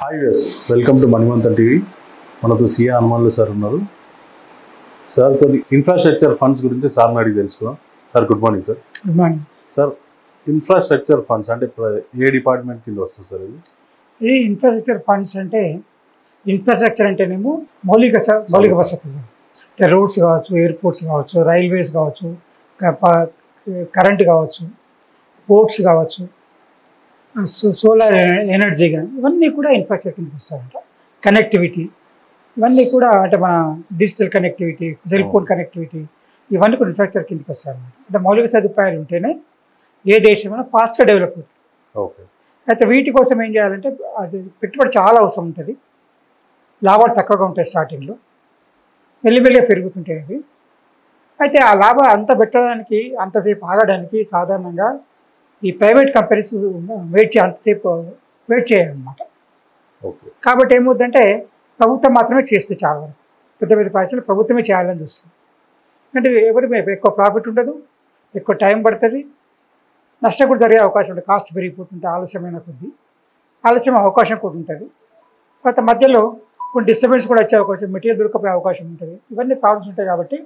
Hi yes welcome to Manimanthan TV. మనతో CA హనుమాన్లు sir ఉన్నారు. సార్తో ఇన్ఫ్రాస్ట్రక్చర్ ఫండ్స్ గురించి సార్ని అడిగి తెలుసుకుందాం. Sir good morning sir. Good morning sir, infrastructure funds అంటే ఏ డిపార్ట్మెంట్ కింద వస్తుంది సార్ ఇది? ఇది ఇన్ఫ్రాస్ట్రక్చర్ ఫండ్స్ అంటే ఇన్ఫ్రాస్ట్రక్చర్ అంటేనేమో మౌలిక వసతులు అంటే రోడ్స్ కావచ్చు, ఎయిర్పోర్ట్స్ కావచ్చు, రైల్వేస్ కావచ్చు, కరెంట్ కావచ్చు, పోర్ట్స్ కావచ్చు, సోలార్ ఎనర్జీ కానీ ఇవన్నీ కూడా ఇన్ఫ్రాస్ట్రక్చర్ కిందకి వస్తాయంట. కనెక్టివిటీ ఇవన్నీ కూడా అంటే మన digital connectivity, cell phone connectivity ఇవన్నీ కూడా ఇన్ఫ్రాస్ట్రక్చర్ కిందకి వస్తాయన్నమాట. అంటే మౌలిక సదుపాయాలు ఉంటేనే ఏ దేశమైనా ఫాస్ట్గా డెవలప్ అవుతుంది. ఓకే. అయితే వీటి కోసం ఏం చేయాలంటే అది పెట్టుబడి చాలా అవసరం ఉంటుంది. లాభాలు తక్కువగా ఉంటాయి స్టార్టింగ్లో, మెల్లిమెల్లిగా పెరుగుతుంటాయి అవి. అయితే ఆ లాభం అంత పెట్టడానికి అంతసేపు ఆగడానికి సాధారణంగా ఈ ప్రైవేట్ కంపెనీస్ అంతసేపు వెయిట్ చేయాలన్నమాట. ఓకే. కాబట్టి ఏమవుతుందంటే ప్రభుత్వం మాత్రమే చేస్తే చాలా వరకు పెద్ద పెద్ద ప్రాజెక్టులు ప్రభుత్వమే చేయాలని చూస్తుంది. అంటే ఎవరి ఎక్కువ ప్రాఫిట్ ఉండదు, ఎక్కువ టైం పడుతుంది, నష్టం కూడా జరిగే అవకాశం ఉంటుంది. కాస్ట్ పెరిగిపోతుంటే ఆలస్యమైన కొద్దీ ఆలస్యం అవకాశం కూడా ఉంటుంది. తర్వాత మధ్యలో కొన్ని డిస్టర్బెన్స్ కూడా వచ్చే అవకాశం, మెటీరియల్ దొరకపోయే అవకాశం ఉంటుంది. ఇవన్నీ ప్రాబ్లమ్స్ ఉంటాయి. కాబట్టి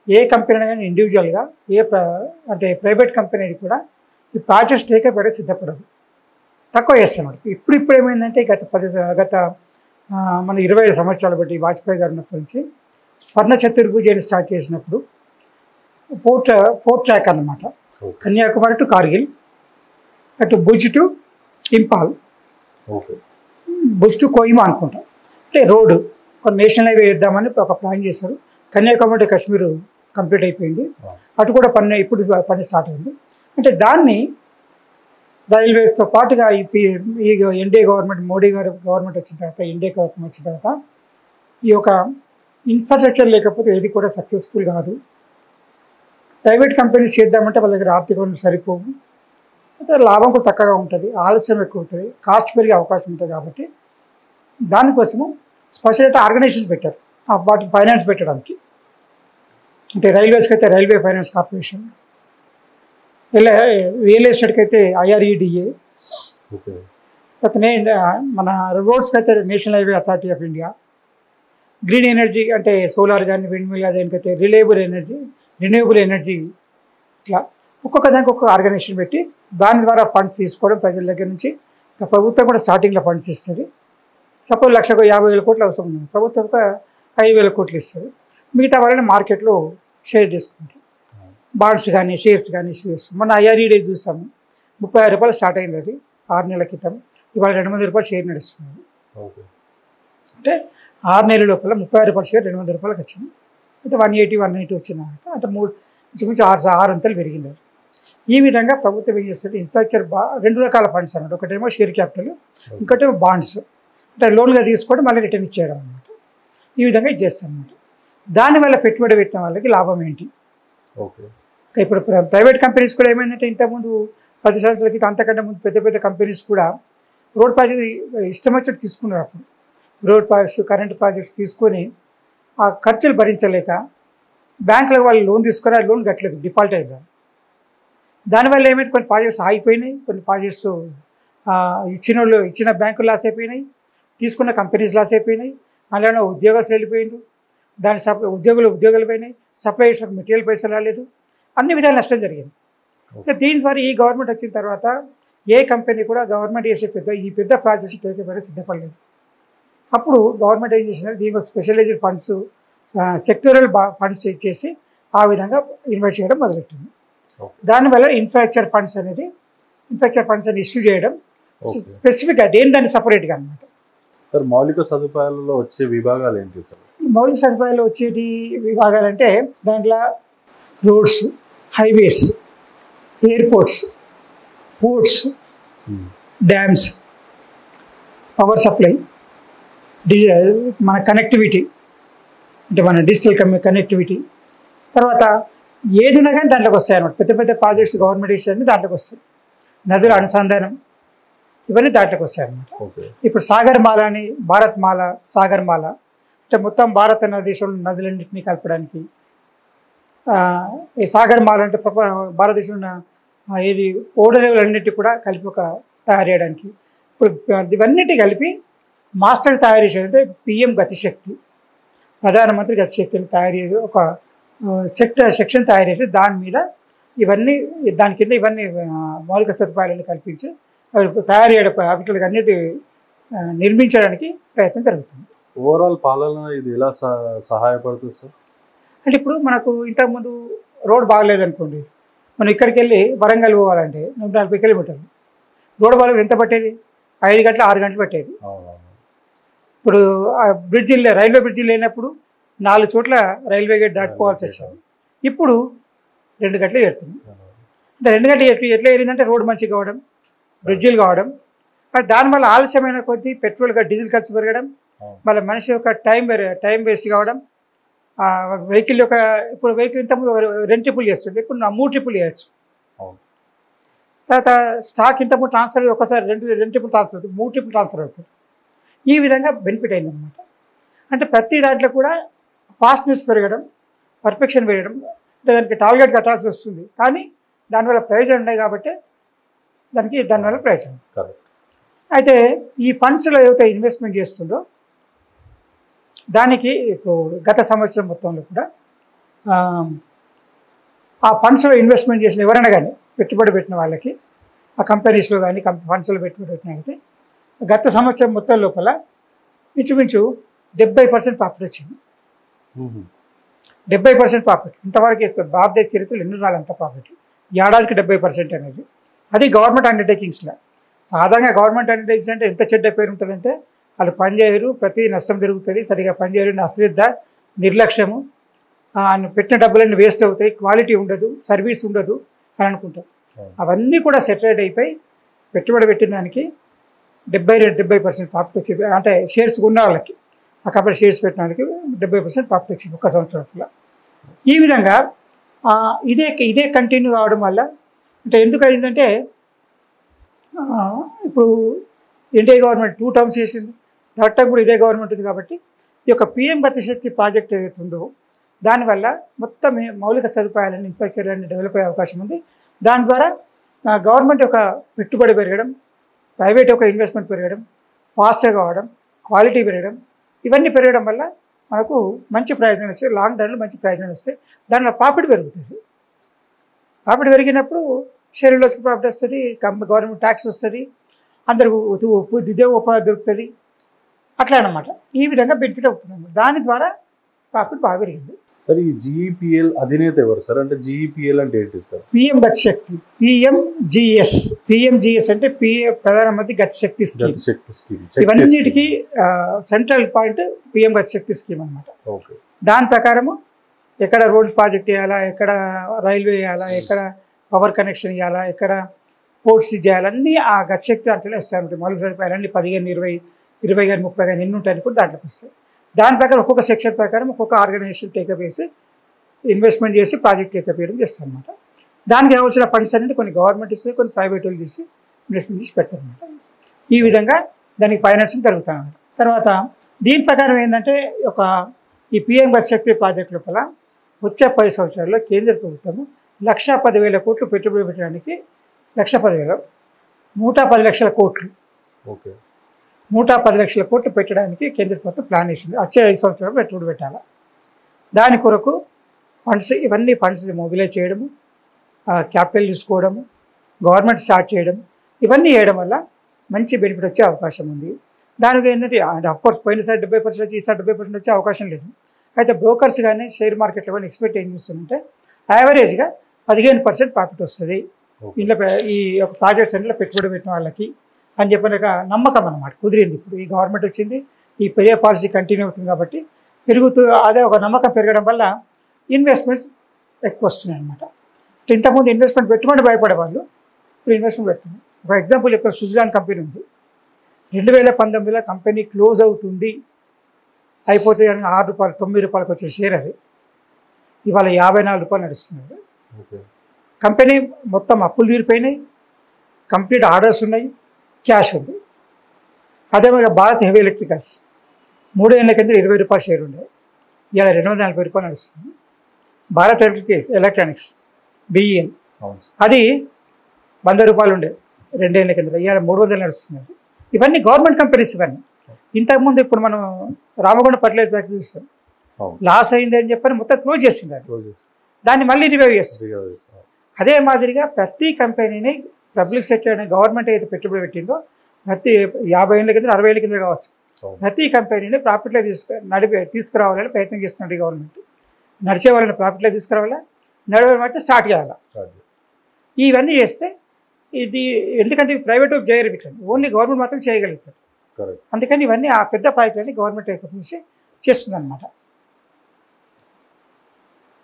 ఏ కంపెనీ కానీ ఇండివిజువల్గా అంటే ప్రైవేట్ కంపెనీ కూడా ఈ ప్రాజెక్ట్స్ టేకప్ అయితే సిద్ధపడదు, తక్కువ చేస్తున్నారు. ఇప్పుడు ఏమైందంటే గత మన 25 సంవత్సరాలు బట్టి వాజ్పేయి గారు ఉన్నప్పటి నుంచి స్వర్ణ చతుర్భుజి అని స్టార్ట్ చేసినప్పుడు పోర్ట్ ట్రాక్ అన్నమాట. కన్యాకుమారి టు కార్గిల్, అటు భుజ్ టు ఇంపాల్, భుజ్ టు కోహిమా అనుకుంటా. అంటే రోడ్డు ఒక నేషనల్ హైవే వేద్దామని ఒక ప్లాన్ చేశారు. కన్యాకుమారి టు కాశ్మీర్ కంప్లీట్ అయిపోయింది. అటు కూడా ఇప్పుడు పని స్టార్ట్ అయింది. అంటే దాన్ని రైల్వేస్తో పాటుగా ఈ ఎన్డీఏ గవర్నమెంట్, మోడీ గారు గవర్నమెంట్ వచ్చిన తర్వాత, ఎన్డీఏ గవర్నమెంట్ వచ్చిన తర్వాత ఈ యొక్క ఇన్ఫ్రాస్ట్రక్చర్ లేకపోతే ఏది కూడా సక్సెస్ఫుల్ కాదు. ప్రైవేట్ కంపెనీస్ చేద్దామంటే వాళ్ళ దగ్గర ఆర్థిక వనరులు సరిపోవు, అంటే లాభం కూడా తక్కువగా ఉంటుంది, ఆలస్యం ఎక్కువ అవుతుంది, కాస్ట్ పెరిగే అవకాశం ఉంటుంది. కాబట్టి దానికోసము స్పెషల్ ఆర్గనైజేషన్స్ పెట్టారు వాటికి ఫైనాన్స్ పెట్టడానికి. అంటే రైల్వేస్కి అయితే రైల్వే ఫైనాన్స్ కార్పొరేషన్, రియల్ ఎస్టేట్కి అయితే IREDA, అతనే మన రోడ్స్కి అయితే national highway authority of India, green energy అంటే సోలార్ కానీ విండ్ మిల్ దానికైతే రిన్యూవబుల్ ఎనర్జీ, ఇట్లా ఒక్కొక్క దానికి ఒక్కొక్క ఆర్గనైజేషన్ పెట్టి దాని ద్వారా ఫండ్స్ తీసుకోవడం ప్రజల దగ్గర నుంచి. ప్రభుత్వం కూడా స్టార్టింగ్లో ఫండ్స్ ఇస్తుంది. సపోజ్ 1,50,000 కోట్లు అవసరం ఉంది, ప్రభుత్వం ఒక 5,000 కోట్లు ఇస్తుంది. మిగతా వాళ్ళని మార్కెట్లో షేర్ చేసుకుంటారు. బాండ్స్ కానీ షేర్స్ కానీ ఇష్యూ చేస్తాం. మొన్న IREDA చూసాము, 36 రూపాయలు స్టార్ట్ అయింది. అది 6 నెలల క్రితం. ఇవాళ 200 రూపాయలు షేర్ నడుస్తుంది. అంటే 6 నెలల లోపల 36 రూపాయల షేర్ 200 రూపాయలకు వచ్చింది. అంటే 180 వచ్చింది. అంటే 6 అంతలు పెరిగింది. ఈ విధంగా ప్రభుత్వం ఏం చేస్తుంది, ఇన్ఫ్రాస్ట్రక్చర్ 2 రకాల ఫండ్స్ అన్నమాట. ఒకటేమో షేర్ క్యాపిటల్, ఇంకోటేమో బాండ్స్. అంటే లోన్గా తీసుకోవడం మళ్ళీ రిటర్న్ ఇచ్చేయడం అనమాట. ఈ విధంగా ఇది చేస్తాం అనమాట. దానివల్ల పెట్టుబడి పెట్టిన వాళ్ళకి లాభం ఏంటి? ఓకే. ఇప్పుడు ప్రైవేట్ కంపెనీస్ కూడా ఏమైందంటే ఇంతకుముందు 10 సంవత్సరాల క్రితం అంతకంటే ముందు పెద్ద కంపెనీస్ కూడా రోడ్ ప్రాజెక్ట్ ఇష్టం వచ్చినట్టు తీసుకున్నారు. అప్పుడు రోడ్ ప్రాజెక్ట్స్, కరెంట్ ప్రాజెక్ట్స్ తీసుకొని ఆ ఖర్చులు భరించలేక బ్యాంకులకు వాళ్ళు లోన్ తీసుకొని ఆ లోన్ కట్టలేదు, డిఫాల్ట్ అయ్యారు. దానివల్ల ఏమైంది, కొన్ని ప్రాజెక్ట్స్ ఆగిపోయినాయి, కొన్ని ప్రాజెక్ట్స్ ఇచ్చిన బ్యాంకులు లాస్ అయిపోయినాయి, తీసుకున్న కంపెనీస్ లాస్ అయిపోయినాయి, అలానే ఉద్యోగస్తులు వెళ్ళిపోయిండు, దాని ఉద్యోగాలు పోయినాయి, సప్లై చేసిన మెటీరియల్ పైసలు రాలేదు, అన్ని విధాలు నష్టం జరిగింది. దీని ద్వారా ఈ గవర్నమెంట్ వచ్చిన తర్వాత ఏ కంపెనీ కూడా గవర్నమెంట్ చేసే పెద్ద ప్రాజెక్ట్స్ టేకప్ సిద్ధపడలేదు. అప్పుడు గవర్నమెంట్ ఏం చేసిందంటే దీనికి స్పెషలైజ్డ్ ఫండ్స్, సెక్టోరల్ ఫండ్స్ ఇచ్చేసి ఆ విధంగా ఇన్వెస్ట్ చేయడం మొదలెట్టింది. దానివల్ల ఇన్ఫ్రాస్ట్రక్చర్ ఫండ్స్ అని ఇష్యూ చేయడం స్పెసిఫిక్గా దాన్ని సపరేట్గా అనమాట. సార్, మౌలిక సదుపాయాలలో వచ్చే విభాగాలు ఏంటి సార్? మౌలిక సదుపాయాలు వచ్చేటి విభాగాలంటే దాంట్లో roads, highways, airports, ports, dams, power supply, మన కనెక్టివిటీ అంటే మన డిజిటల్ కనెక్టివిటీ. తర్వాత ఏదిన్నా కానీ దాంట్లోకి వస్తాయి అన్నమాట. పెద్ద ప్రాజెక్ట్స్ గవర్నమెంట్ ఇష్యూని దాంట్లోకి వస్తాయి. నదుల అనుసంధానం ఇవన్నీ దాంట్లోకి వస్తాయి అన్నమాట. ఇప్పుడు సాగర్మాల అని, భారత్మాల, సాగర్మాల అంటే మొత్తం భారత దేశంలో నదులన్నింటినీ కలపడానికి. ఈ సాగర్మాల అంటే భారతదేశంలో ఉన్న ఓడరేవులన్నింటినీ కూడా కలిపి ఒక తయారు చేయడానికి. ఇప్పుడు ఇవన్నిటి కలిపి మాస్టర్ తయారు చేసేది అంటే పిఎం గతిశక్తి, ప్రధానమంత్రి గతిశక్తిని తయారు చేసి ఒక సెక్షన్ తయారు చేసి దాని మీద ఇవన్నీ దాని కింద ఇవన్నీ మౌలిక సదుపాయాలను కల్పించి అవి తయారు చేయడం వాటికి అన్నిటి నిర్మించడానికి ప్రయత్నం జరుగుతుంది. ఓవరాల్ పాలన ఇది ఎలా సహాయపడుతుంది సార్? అంటే ఇప్పుడు మనకు ఇంతకుముందు రోడ్ బాగలేదనుకోండి, మనం ఇక్కడికి వెళ్ళి వరంగల్ పోవాలంటే 140 కిలోమీటర్లు, రోడ్ బాగలేదు ఎంత పట్టేది? 5 గంటలు 6 గంటలు పట్టేది. ఇప్పుడు బ్రిడ్జిలు రైల్వే బ్రిడ్జి లేనప్పుడు 4 చోట్ల రైల్వే గేట్ దాటుకోవాల్సి వచ్చేది. ఇప్పుడు 2 గంటలు చేరుతుంది. అంటే 2 గంటలు ఎట్లా ఏరిందంటే రోడ్ మంచిగా కావడం, బ్రిడ్జిలు కావడం, దానివల్ల ఆలస్యమైన కొద్దీ పెట్రోల్గా డీజిల్ ఖర్చు పెరగడం, మళ్ళీ మనిషి యొక్క టైం వేస్ట్ కావడం, వెహికల్ యొక్క ఇప్పుడు వెహికల్ ఇంతకుముందు 2 ట్రిప్పులు చేస్తుంది, ఇప్పుడు 3 ట్రిప్పులు చేయొచ్చు. తర్వాత స్టాక్ ఇంతకుముందు ట్రాన్స్ఫర్ ఒకసారి 2 ట్రిప్పులు ట్రాన్స్ఫర్ అవుతుంది, 3 ట్రిప్పులు ట్రాన్స్ఫర్ అవుతుంది. ఈ విధంగా బెనిఫిట్ అయిందన్నమాట. అంటే ప్రతి దాంట్లో కూడా ఫాస్ట్నెస్ పెరగడం, పర్ఫెక్షన్ పెరగడం, అంటే దానికి టార్గెట్ కట్టాల్సి వస్తుంది, కానీ దానివల్ల ప్రయోజనం ఉన్నాయి కాబట్టి దానివల్ల ప్రయోజనం. అయితే ఈ ఫండ్స్లో ఏవైతే ఇన్వెస్ట్మెంట్ చేస్తుందో దానికి ఇప్పుడు గత సంవత్సరం మొత్తంలో కూడా ఆ ఫండ్స్లో ఇన్వెస్ట్మెంట్ చేసిన ఎవరైనా కానీ పెట్టుబడి పెట్టిన వాళ్ళకి, ఆ కంపెనీస్లో కానీ ఫండ్స్లో పెట్టుబడి పెట్టిన వాళ్ళకి గత సంవత్సరం మొత్తం లోపల ఇంచుమించు 70% ప్రాఫిట్ వచ్చింది. 70% ప్రాఫిట్ ఇంతవరకు భారతదేశ చరిత్రలో ఎన్నో రాళ్ళు అంత ప్రాఫిట్, ఏడాదికి 70% అనేది. అది గవర్నమెంట్ అండర్టేకింగ్స్లో. సాధారణంగా గవర్నమెంట్ అండర్టేకింగ్స్ అంటే ఎంత చెడ్డ పేరు ఉంటుందంటే వాళ్ళు పనిచేయరు, ప్రతి నష్టం జరుగుతుంది, సరిగా పనిచేయరు, అశ్రద్ధ, నిర్లక్ష్యము, పెట్టిన డబ్బులన్నీ వేస్ట్ అవుతాయి, క్వాలిటీ ఉండదు, సర్వీస్ ఉండదు అని అనుకుంటారు. అవన్నీ కూడా సెటిలైట్ అయిపోయి పెట్టుబడి పెట్టిన దానికి 70% ప్రాఫిట్ వచ్చింది. అంటే షేర్స్ ఉన్న వాళ్ళకి, ఆ కంపెనీ షేర్స్ పెట్టిన వాళ్ళకి 70% ప్రాఫిట్ వచ్చింది ఒక్క సంవత్సరంలో. ఈ విధంగా ఇదే కంటిన్యూ కావడం వల్ల అంటే ఎందుకు అయిందంటే ఇప్పుడు ఇండియా గవర్నమెంట్ 2 టర్మ్స్ చేసింది, 3rd టర్మ్ కూడా ఇదే గవర్నమెంట్ ఉంది కాబట్టి ఈ యొక్క పిఎం గతిశక్తి ప్రాజెక్ట్ ఏదైతే ఉందో దానివల్ల మొత్తం మౌలిక సదుపాయాలను ఇన్ఫ్రాస్ట్రక్చర్ని డెవలప్ అయ్యే అవకాశం ఉంది. దాని ద్వారా గవర్నమెంట్ యొక్క పెట్టుబడి పెరగడం, ప్రైవేట్ యొక్క ఇన్వెస్ట్మెంట్ పెరగడం, ఫాస్ట్గా కావడం, క్వాలిటీ పెరగడం, ఇవన్నీ పెరగడం వల్ల మనకు మంచి ప్రయోజనాలు వస్తాయి, లాంగ్ టర్మ్లో మంచి ప్రయోజనాలు వస్తాయి. దానిలో ప్రాఫిట్ పెరుగుతుంది. ప్రాఫిట్ పెరిగినప్పుడు షేర్హోల్డర్స్కి ప్రాఫిట్ వస్తుంది, గవర్నమెంట్ ట్యాక్స్ వస్తుంది, అందరికి ఉద్యోగోపాధి దొరుకుతుంది, అట్లా అన్నమాట. ఈ విధంగా బెనిఫిట్ అవుతుంది. దాని ద్వారా ప్రాఫిట్ బాగా పెరిగింది. సార్ ఈ జీఈపీఎల్ అధినేత ఎవరు సార్? అంటే జీఈపీఎల్ అంటే ఏంటి సార్? పిఎం గతిశక్తి, పిఎంజిఎస్ అంటే ప్రధానమంత్రి గతిశక్తి స్కీమ్. ఇవన్నిటికీ సెంట్రల్ పాయింట్ పిఎం గతిశక్తి స్కీమ్ అనమాట. దాని ప్రకారము ఎక్కడ రోడ్ ప్రాజెక్ట్ చేయాలా, ఎక్కడ రైల్వే చేయాలా, ఎక్కడ పవర్ కనెక్షన్ ఇవ్వాలా, ఎక్కడ పోర్ట్స్ చేయాలన్నీ ఆ గతిశక్తి అంటే వస్తాయి ఉంటాయి. మౌలిక సదుపాయాలన్నీ 15, 20 కానీ 30 కానీ ఎన్ని ఉంటాయని కూడా దాంట్లోకి వస్తాయి. దాని ప్రకారం ఒక్కొక్క సెక్షన్ ప్రకారం ఒక్కొక్క ఆర్గనైజేషన్ టేకప్ చేసి ఇన్వెస్ట్మెంట్ చేసి ప్రాజెక్ట్ టేకప్ చేయడం చేస్తారు అనమాట. దానికి కావాల్సిన ఫండ్స్ అనేది కొన్ని గవర్నమెంట్ ఇస్తుంది, కొన్ని ప్రైవేట్ వాళ్ళు చేసి ఇన్వెస్ట్మెంట్ చేసి పెడతారనమాట. ఈ విధంగా దానికి ఫైనాన్సింగ్ జరుగుతాయి. తర్వాత దీని ప్రకారం ఏంటంటే ఈ పిఎం గతిశక్తి ప్రాజెక్ట్ లోపల వచ్చే 10 సంవత్సరాల్లో కేంద్ర ప్రభుత్వము 1,10,000 కోట్లు పెట్టుబడి పెట్టడానికి 1,10,000 110 లక్షల కోట్లు 110 లక్షల కోట్లు పెట్టడానికి కేంద్ర ప్రభుత్వం ప్లాన్ చేసింది. వచ్చే 5 సంవత్సరాలు పెట్టుబడి పెట్టాలి. దాని కొరకు ఇవన్నీ ఫండ్స్ మొబిలైజ్ చేయడము, క్యాపిటల్ తీసుకోవడము, గవర్నమెంట్ స్టార్ట్ చేయడం, ఇవన్నీ చేయడం వల్ల మంచి బెనిఫిట్ వచ్చే అవకాశం ఉంది. దానికి ఏంటంటే అఫ్కోర్స్ పోయినసారి 70% వచ్చి ఈసారి 70% వచ్చే అవకాశం లేదు. అయితే బ్రోకర్స్ కానీ షేర్ మార్కెట్లో కానీ ఎక్స్పెక్ట్ ఏం చేస్తుందంటే యావరేజ్గా 15% ప్రాఫిట్ వస్తుంది ఇంట్లో ఈ యొక్క ప్రాజెక్ట్స్ అన్నిలో పెట్టుబడి పెట్టిన వాళ్ళకి అని చెప్పిన నమ్మకం అన్నమాట కుదిరింది. ఇప్పుడు ఈ గవర్నమెంట్ వచ్చింది, ఈ పెరిగే పాలసీ కంటిన్యూ అవుతుంది కాబట్టి అదే ఒక నమ్మకం పెరగడం వల్ల ఇన్వెస్ట్మెంట్స్ ఎక్కువ వస్తున్నాయి అన్నమాట. ఇంతకుముందు ఇన్వెస్ట్మెంట్ పెట్టుబడి భయపడేవాళ్ళు ఇప్పుడు ఇన్వెస్ట్మెంట్ పెడుతున్నారు. ఒక ఎగ్జాంపుల్ చెప్పారు, స్విట్జర్లాండ్ కంపెనీ ఉంది. 2019లో కంపెనీ క్లోజ్ అవుతుంది, అయిపోతే ₹6 ₹9 వచ్చే షేర్ అది ఇవాళ ₹54 నడుస్తున్నారు. కంపెనీ మొత్తం అప్పులు తీరిపోయినాయి, కంప్లీట్ ఆర్డర్స్ ఉన్నాయి, క్యాష్ ఉంది. అదేవిధంగా భారత్ హెవీ ఎలక్ట్రికల్స్ 3 ఏళ్ల కింద ₹20 షేర్ ఉండే, ఇవాళ ₹240 నడుస్తుంది. భారత్ ఎలక్ట్రానిక్స్ BEL అది ₹100 ఉండే 2 ఏళ్ల కింద, ఇవాళ 300 నడుస్తున్నారు. ఇవన్నీ గవర్నమెంట్ కంపెనీస్. ఇవన్నీ ఇంతకుముందు ఇప్పుడు మనం రామగుండ ఫర్టిలైజర్ ఫ్యాక్టరీ చూస్తాం, అవును. లాస్ అయింది అని చెప్పని మొత్తం క్లోజ్ చేసింది అది. రోజు దాన్ని మళ్ళీ రివైవ్ చేస్తుంది. ఫ్రీగా చేస్తాం. అదే మాదిరిగా ప్రతి కంపెనీని పబ్లిక్ సెక్టర్ గవర్నమెంట్ ఏదైతే పెట్టుబడి పెట్టిందో ప్రతి 50 ఏళ్ళ కింద 60 ఏళ్ళ కింద కావచ్చు, అవును. ప్రతి కంపెనీని ప్రాఫిట్లో తీసుకురావాలని ప్రయత్నం చేస్తుంది గవర్నమెంట్. నడిచే వాళ్ళని ప్రాఫిట్లో తీసుకురావాలా, నడవడం అంటే స్టార్ట్ చేయాలా. స్టార్ట్ చేస్తాం. ఇవన్నీ చేస్తే ఇది ఎందుకంటే ప్రైవేట్ చేయరు, ఇట్లండి ఓన్లీ గవర్నమెంట్ మాత్రం చేయగలుగుతారు. కరెక్ట్. అందుకని ఇవన్నీ ఆ పెద్ద ప్రాజెక్టులన్నీ గవర్నమెంట్ చేసి చేస్తుంది అనమాట.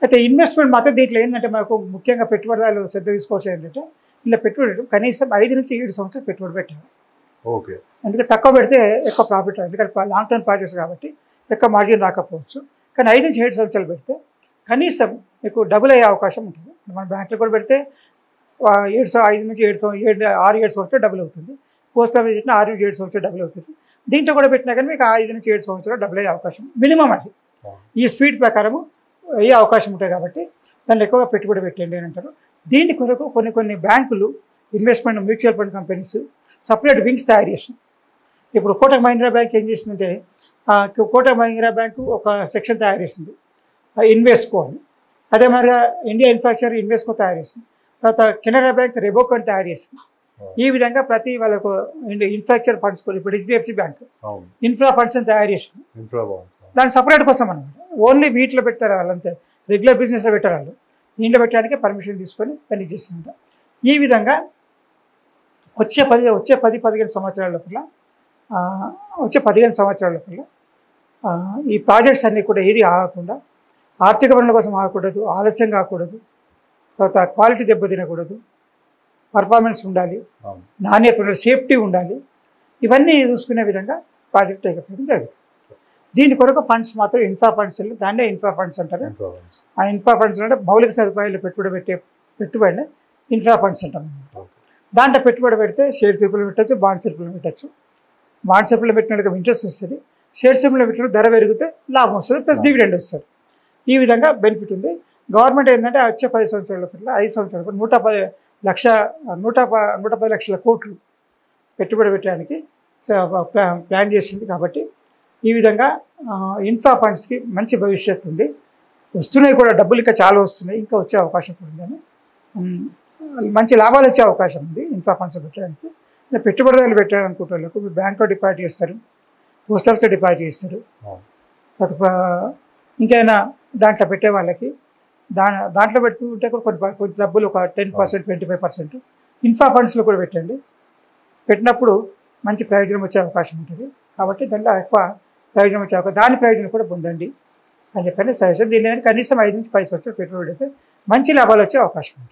అయితే ఇన్వెస్ట్మెంట్ మాత్రం దీంట్లో ఏంటంటే మనకు ముఖ్యంగా పెట్టుబడిదారులు శ్రద్ధ తీసుకోవచ్చు ఏంటంటే ఇలా పెట్టుబడి కనీసం 5 నుంచి 7 సంవత్సరాలు పెట్టుబడి పెట్టాలి. ఓకే. ఎందుకంటే తక్కువ పెడితే ఎక్కువ ప్రాఫిట్ రాదు, ఎందుకంటే లాంగ్ టర్మ్ ప్రాజెక్ట్స్ కాబట్టి ఎక్కువ మార్జిన్ రాకపోవచ్చు. కానీ 5 నుంచి 7 సంవత్సరాలు పెడితే కనీసం మీకు డబుల్ అయ్యే అవకాశం ఉంటుంది. మన బ్యాంకులో కూడా పెడితే 5 నుంచి 7 సంవత్సరాలు డబుల్ అవుతుంది. పోస్ట్ ఆఫీస్ పెట్టిన 6 నుంచి 7 సంవత్సరాలు డబుల్ అవుతుంది. దీంట్లో కూడా పెట్టినా కానీ మీకు 5 నుంచి 7 సంవత్సరాలు డబుల్ అయ్యే అవకాశం మినిమం అది. ఈ స్పీడ్ ప్రకారము అయ్యే అవకాశం ఉంటాయి కాబట్టి దాన్ని ఎక్కువగా పెట్టుబడి పెట్టండి అని అంటారు. దీని కొరకు కొన్ని బ్యాంకులు investment mutual fund companies separate wings తయారు చేసింది. ఇప్పుడు కోటక్ మహీంద్రా బ్యాంక్ ఏం చేసిందంటే కోటక్ మహీంద్రా బ్యాంకు ఒక సెక్షన్ తయారు చేసింది ఇన్వెస్ట్కో అని. అదే మాదిరిగా ఇండియా ఇన్ఫ్రాస్ట్రక్చర్ ఇన్వెస్ట్కో తయారు చేసింది. తర్వాత కెనరా బ్యాంక్ రెబోకో అని తయారు చేసింది. ఈ విధంగా ప్రతి వాళ్ళకు ఇన్ఫ్రాస్ట్రక్చర్ ఫండ్స్ ఇప్పుడు హెచ్డిఎఫ్సి బ్యాంక్ ఇన్ఫ్రా ఫండ్స్ అని తయారు చేసింది. దాని సపరేట్ కోసం అనమాట. ఓన్లీ వీటిలో పెట్టారు వాళ్ళంతే, రెగ్యులర్ బిజినెస్లో పెట్టారు వాళ్ళు. దీంట్లో పెట్టడానికి పర్మిషన్ తీసుకొని పని చేస్తుంటారు. ఈ విధంగా వచ్చే 10-15 సంవత్సరాల లోపల ఈ ప్రాజెక్ట్స్ అన్నీ కూడా ఏది ఆగకుండా, ఆర్థిక వనరుల కోసం ఆగకూడదు, ఆలస్యం కాకూడదు, తర్వాత క్వాలిటీ దెబ్బతినకూడదు, పర్ఫార్మెన్స్ ఉండాలి, నాణ్యత ఉండాలి, సేఫ్టీ ఉండాలి. ఇవన్నీ చూసుకునే విధంగా ప్రాజెక్ట్ అయిపోవడం జరుగుతుంది. దీని కొరకు ఫండ్స్ మాత్రం ఇన్ఫ్రా ఫండ్స్, దాన్నే ఇన్ఫ్రా ఫండ్స్ అంటారు. ఆ ఇన్ఫ్రా ఫండ్స్ అంటే మౌలిక సదుపాయాలు పెట్టుబడిని ఇన్ఫ్రా ఫండ్స్ అంటారు. దాంట్లో పెట్టుబడి పెడితే షేర్ సిప్పులు పెట్టచ్చు, బాండ్ సిప్పులు పెట్టచ్చు. బాండ్ సిప్పులు పెట్టినట్టుగా ఇంట్రెస్ట్ వస్తుంది, షేర్ సిప్పులు పెట్టిన ధర పెరిగితే లాభం వస్తుంది, ప్లస్ డివిడెండ్ వస్తుంది. ఈ విధంగా బెనిఫిట్ ఉంది. గవర్నమెంట్ ఏంటంటే వచ్చే 10 సంవత్సరాల 5 సంవత్సరాలు 110 లక్షల కోట్లు పెట్టుబడి పెట్టడానికి ప్లాన్ చేసింది. కాబట్టి ఈ విధంగా ఇన్ఫ్రా ఫండ్స్కి మంచి భవిష్యత్తు ఉంది. వస్తున్నాయి కూడా, డబ్బులు ఇంకా చాలా వస్తున్నాయి, ఇంకా వచ్చే అవకాశం కూడా ఉందని, మంచి లాభాలు వచ్చే అవకాశం ఉంది ఇన్ఫ్రా ఫండ్స్ పెట్టడానికి. పెట్టుబడిదారులు పెట్టాలనుకుంటే వాళ్ళకు మీరు బ్యాంకులో డిపాజిట్ చేస్తారు, పోస్ట్ ఆఫీస్లో డిపాజిట్ చేస్తారు. ఇంకైనా దాంట్లో పెట్టే వాళ్ళకి దాంట్లో పెడుతూ ఉంటే కూడా కొంచెం డబ్బులు ఒక 10%, 25% ఇన్ఫ్రా ఫండ్స్లో కూడా పెట్టండి. పెట్టినప్పుడు మంచి ప్రయోజనం వచ్చే అవకాశం ఉంటుంది. కాబట్టి దాంట్లో ఎక్కువ ప్రయోజనం వచ్చే అవకాశం, దాని ప్రయోజనం కూడా పొందండి అని చెప్పని సజెషన్. దీని కనీసం 5 నుంచి 10 సంవత్సరాలు పెట్టుబడి పెడితే మంచి లాభాలు వచ్చే అవకాశం ఉంది.